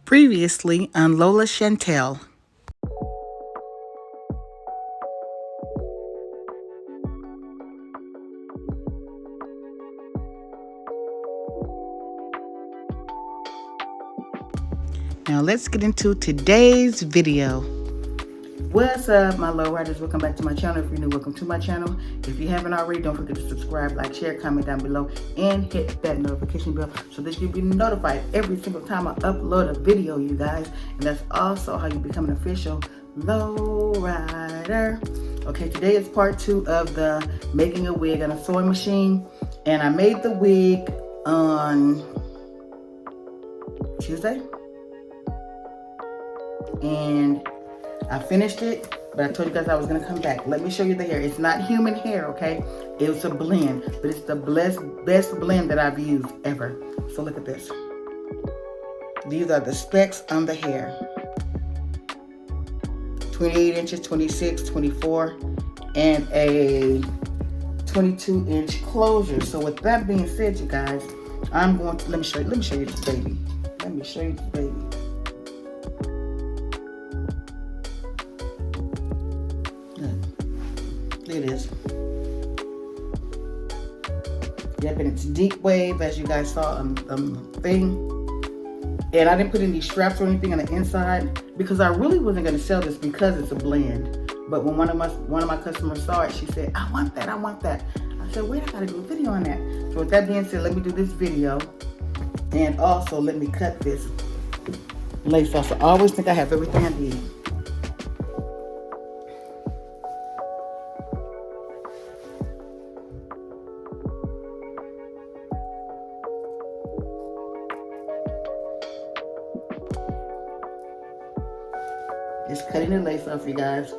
Previously on Lola Chantelle. Now let's get into today's video. What's up, my LoRyders? Welcome back to my channel. If you're new, welcome to my channel. If you haven't already, don't forget to subscribe, like, share, comment down below, and hit that notification bell so that you'll be notified every single time I upload a video, you guys. And that's also how you become an official LoRyder. Okay, today is part 2 of the making a wig on a sewing machine. And I made the wig on Tuesday. And I finished it, but I told you guys I was going to come back. Let me show you the hair. It's not human hair, okay? It was a blend, but it's the best blend that I've used ever. So look at this. These are the specs on the hair. 28 inches, 26, 24, and a 22-inch closure. So with that being said, you guys, I'm going to, let me show you this baby. Let me show you this baby. Look at this. Yep, and it's deep wave, as you guys saw on the thing. And I didn't put any straps or anything on the inside because I really wasn't going to sell this because it's a blend. But when one of my customers saw it, she said, "I want that, I want that." I said, "Wait, I got to do a video on that." So with that being said, let me do this video, and also let me cut this lace off. So I always think I have everything I need. Just cutting the lace off, you guys.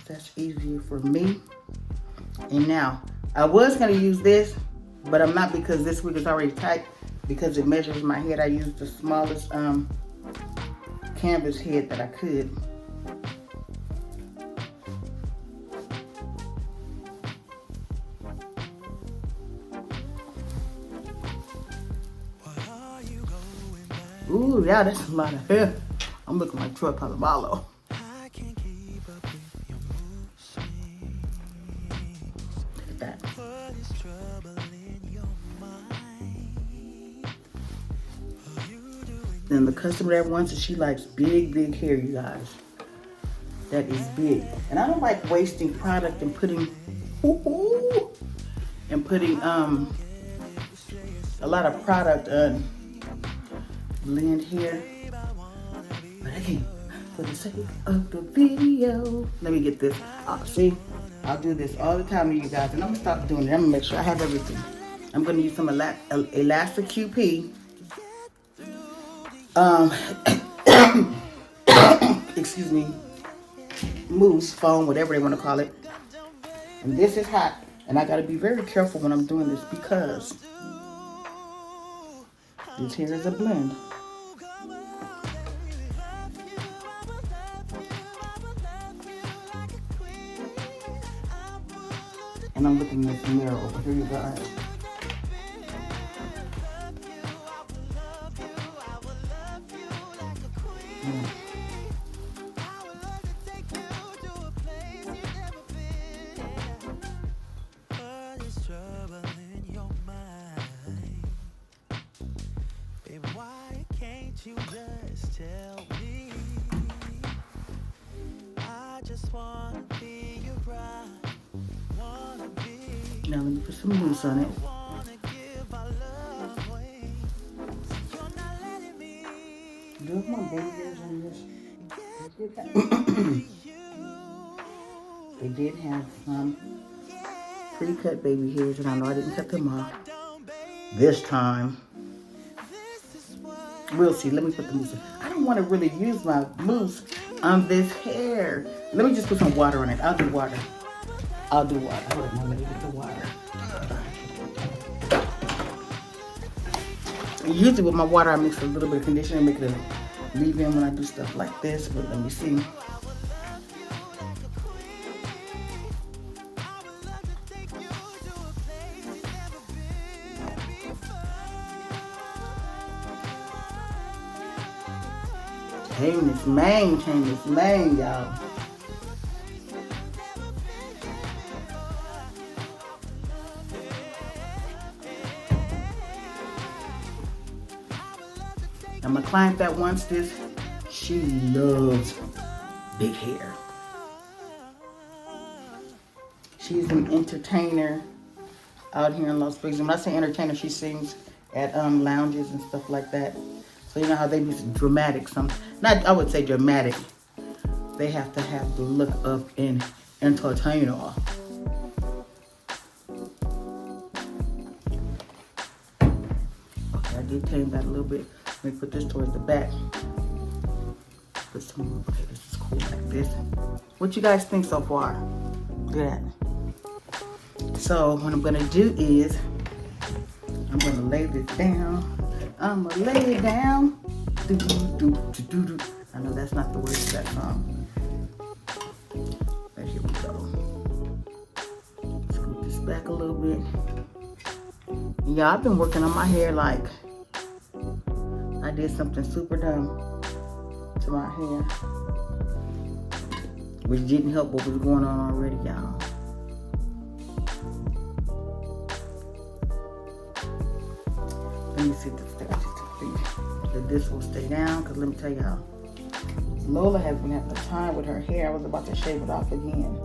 That's easier for me. And now, I was going to use this, but I'm not because this wig is already tight. Because it measures my head, I used the smallest canvas head that I could. Ooh, yeah, that's a lot of hair. I'm looking like Troy Polamalu. Look at that. Then the customer that wants it, she likes big hair, you guys. That is big. And I don't like wasting product and putting a lot of product on blend here, but I can't for the sake of the video. Let me get this. See, I'll do this all the time with you guys, and I'm gonna stop doing it. I'm gonna make sure I have everything. I'm gonna use some elastic QP. Excuse me, mousse, foam, whatever they want to call it. And this is hot, and I gotta be very careful when I'm doing this because this here is a blend. And I'm looking in this mirror over here, you guys. You just tell me I just wanna be your bride, wanna be. Now let me put some mousse on it. There's more baby hairs on this. They did have some pre-cut baby hairs, and I know I didn't cut them off this time. We'll see. Let me put the mousse in. I don't want to really use my mousse on this hair. Let me just put some water on it. I'll do water. Hold on, let me get the water. Usually with my water, I mix a little bit of conditioner and make it leave in when I do stuff like this, but let me see. Change this mane, y'all. Now my client that wants this, she loves big hair. She's an entertainer out here in Las Vegas. When I say entertainer, she sings at lounges and stuff like that. So you know how they be dramatic. I would say dramatic. They have to have the look of an entertainer. Okay, I did tame that a little bit. Let me put this towards the back. Okay, this is cool like this. What you guys think so far? Look at that. So what I'm gonna do is I'm gonna lay this down. I'm gonna lay it down. Do, do, do, do, do. I know that's not the words of that song. But here we go. Scoot this back a little bit. Yeah, I've been working on my hair like I did something super dumb to my hair, which didn't help what was going on already, y'all. Let me see if this will stay down, because let me tell y'all, Lola has been having a time with her hair. I was about to shave it off again.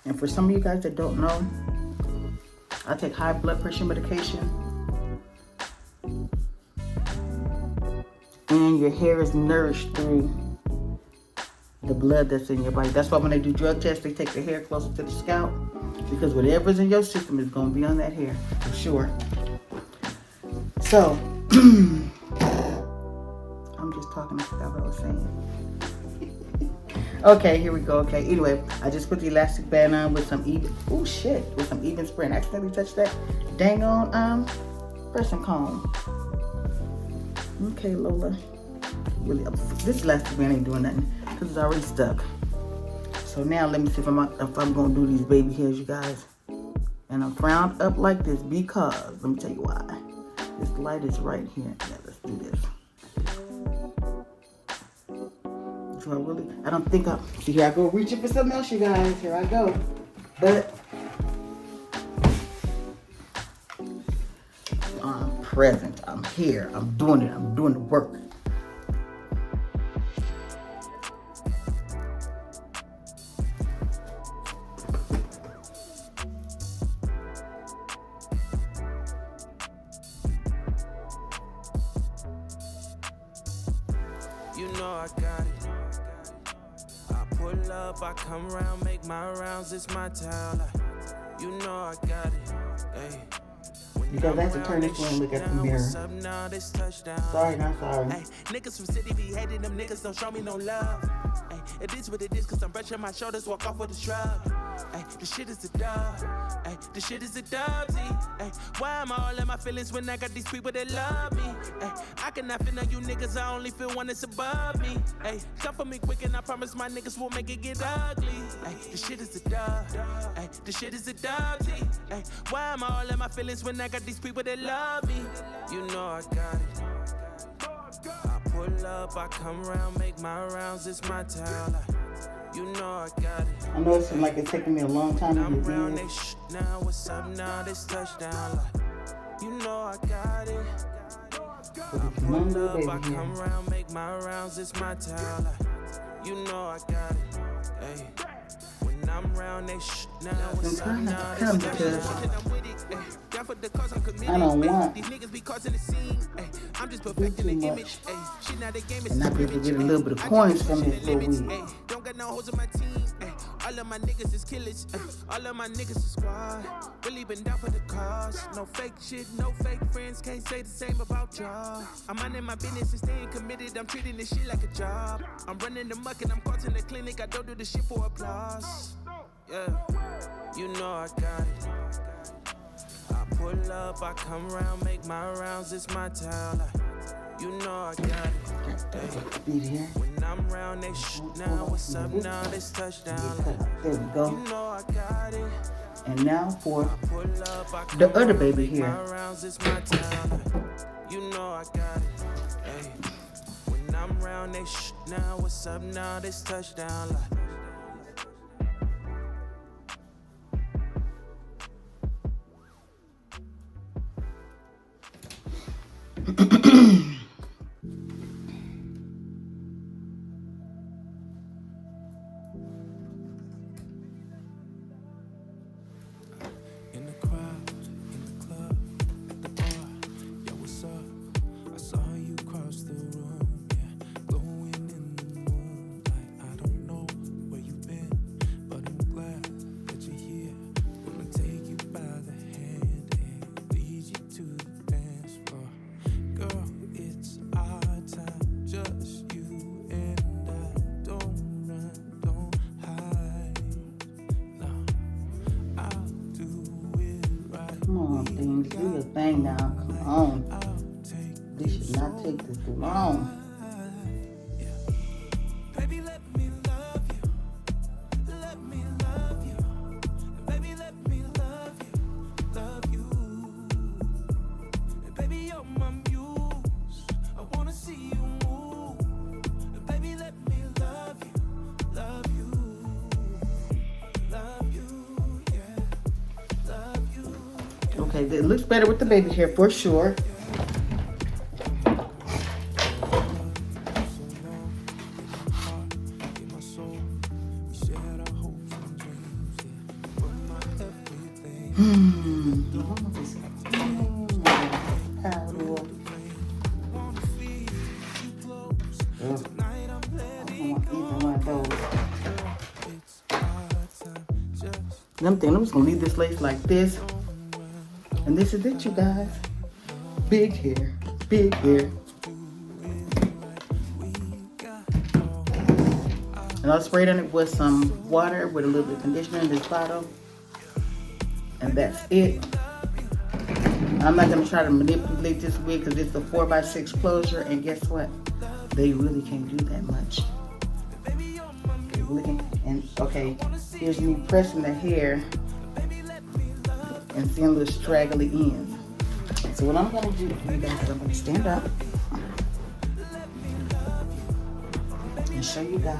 And for some of you guys that don't know, I take high blood pressure medication. And your hair is nourished through the blood that's in your body. That's why when they do drug tests, they take the hair closer to the scalp, because whatever's in your system is going to be on that hair, for sure. So, I'm just talking, I forgot what I was saying. Okay, here we go. Okay, anyway, I just put the elastic band on with some even, with some even spray, and accidentally touched that dang on pressing comb. Okay, Lola. Really, this elastic band ain't doing nothing because it's already stuck. So now let me see if I'm gonna do these baby hairs, you guys. And I'm frowned up like this because let me tell you why. This light is right here. Yeah, let's do this. So I don't think see here I go reaching for something else, you guys. Here I go. But I'm present. I'm here. I'm doing it. I'm doing the work. You know I got it. I pull up, I come around, make my rounds, it's my town. You know I got it. Hey. You guys have to turn this way and look at the mirror. Sorry, not sorry. Hey, niggas from city be hating them niggas, don't show me no love. Hey, it is what it is, cause I'm brushing my shoulders, walk off with a shrug. Hey, the shit is a dub. Hey, the shit is a dub. Hey, why am I all in my feelings when I got these people that love me? Hey, I cannot feel none you niggas, I only feel one that's above me. Hey, come for me quick and I promise my niggas won't make it get ugly. Hey, the shit is a dub. Hey, the shit is a dub. Hey, why am I all in my feelings when I got these people that love me? You know I got it. I pull up, I come around, make my rounds, it's my town. You know I got it. I know it seems like it's taking me a long time to get around they now, what's up now, this touchdown. You know I got it. I pull up, I come around, make my rounds, it's my town. You know I got it. Hey. When I'm around they now, what's up now, this touchdown. I don't want these niggas be causing the scene. Ay, I'm just perfecting the image. Ay, shit now the game is and not be able to get a little bit of coins from this little weed. Don't got no hoes in my team. Ay, all of my niggas is killers. Ay, all of my niggas is squad. Really been down for the cause. No fake shit, no fake friends. Can't say the same about y'all. I'm minding my business and staying committed. I'm treating this shit like a job. I'm running the muck and I'm caught in the clinic. I don't do this shit for applause. Yeah, you know I got it. I pull up, I come around, make my rounds, it's my town. You know I got it. Hey. When I'm round, they now. What's up now? This touchdown. There we go. You know I got it. And now for the other baby here. You know I got it. Hey. When I'm round, they now. What's up now? This touchdown. In the crowd, in the club, at the bar, yo, what's up? I saw you cross the room, yeah, glowing in the moonlight. I don't know where you've been, but I'm glad that you're here. Wanna take you by the hand and lead you to the dance floor. Girl, it's our time, just you and I. Don't run, don't hide. No, I'll do it right. Come on, things, do your thing now. Come on. This should not take this too long. Baby, let me love you. Let me love you. Baby, let me love you. Love you. Baby, you're my muse. I wanna see you move. Baby, let me love you. Love you. Love you. Yeah. Love you. Okay, it looks better with the baby hair for sure. I'm thinking I'm just gonna leave this lace like this. And this is it, you guys. Big hair, big hair. And I'll spray it on it with some water with a little bit of conditioner in this bottle. And that's it. I'm not gonna try to manipulate this wig because it's a 4x6 closure, and guess what? They really can't do that much. They really can't. And okay, here's me pressing the hair and seeing the straggly ends. So what I'm gonna do, you guys, is I'm gonna stand up and show you guys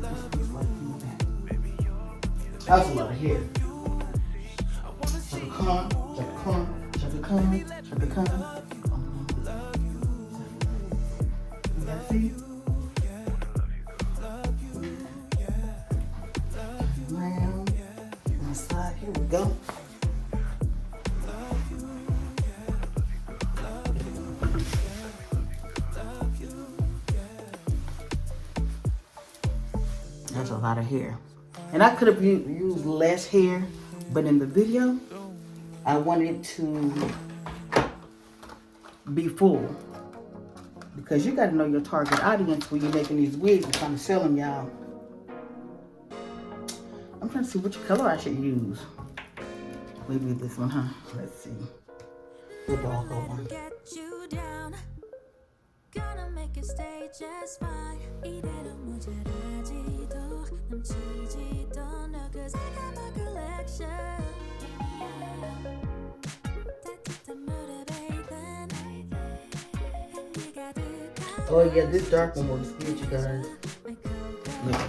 what this is like in the back. That's a lot of hair. Chaka Khan, Chaka Khan, Chaka Khan, Chaka Khan. You guys see? Round, on the side, here we go. That's a lot of hair. And I could have used less hair, but in the video, I wanted it to be full. Because you gotta know your target audience when you're making these wigs and trying to sell them, y'all. I'm trying to see which color I should use. Maybe this one, huh? Let's see. The darker one. Gonna make it stay just fine. 이대로 모자라지도 넘치지도 않아. 'Cause I got my collection. 따뜻한 물에 bathe. Oh yeah, this dark one works good, you guys. Look.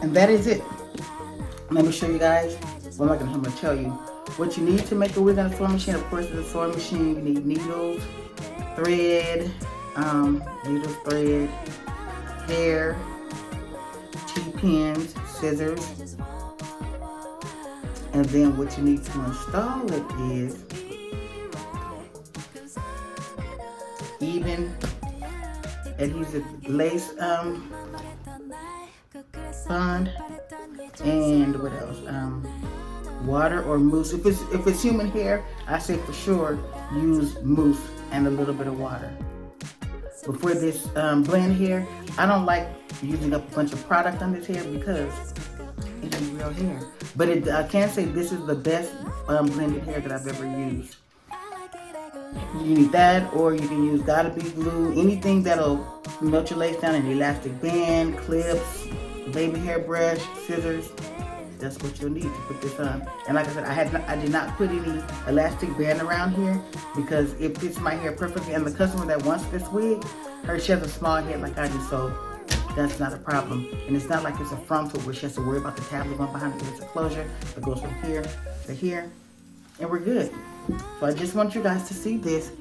And that is it. Let me show you guys. Well, I'm not gonna tell you. What you need to make a wig on a sewing machine, of course, is a sewing machine. You need needles, thread, hair, T-pins, scissors. And then what you need to install it is even adhesive lace bond, and what else? Water or mousse. If it's human hair, I say for sure use mousse and a little bit of water. But for this blend hair, I don't like using up a bunch of product on this hair because it ain't real hair. But I can say this is the best blended hair that I've ever used. You need that, or you can use Gotta Be glue, anything that'll melt your lace down, an elastic band, clips, baby hair brush, scissors. That's what you'll need to put this on. And like I said, I did not put any elastic band around here because it fits my hair perfectly. And the customer that wants this wig, she has a small head like I do, so that's not a problem. And it's not like it's a frontal where she has to worry about the tablet going behind it. It's a closure that goes from here to here, and we're good. So I just want you guys to see this,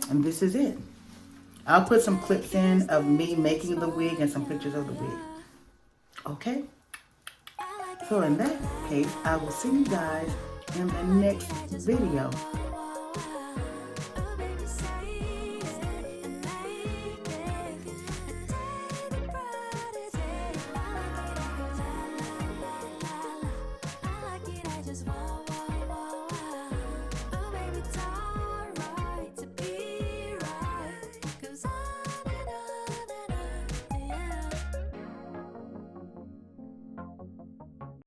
and this is it. I'll put some clips in of me making the wig and some pictures of the wig. Okay? So in that case, I will see you guys in the next video.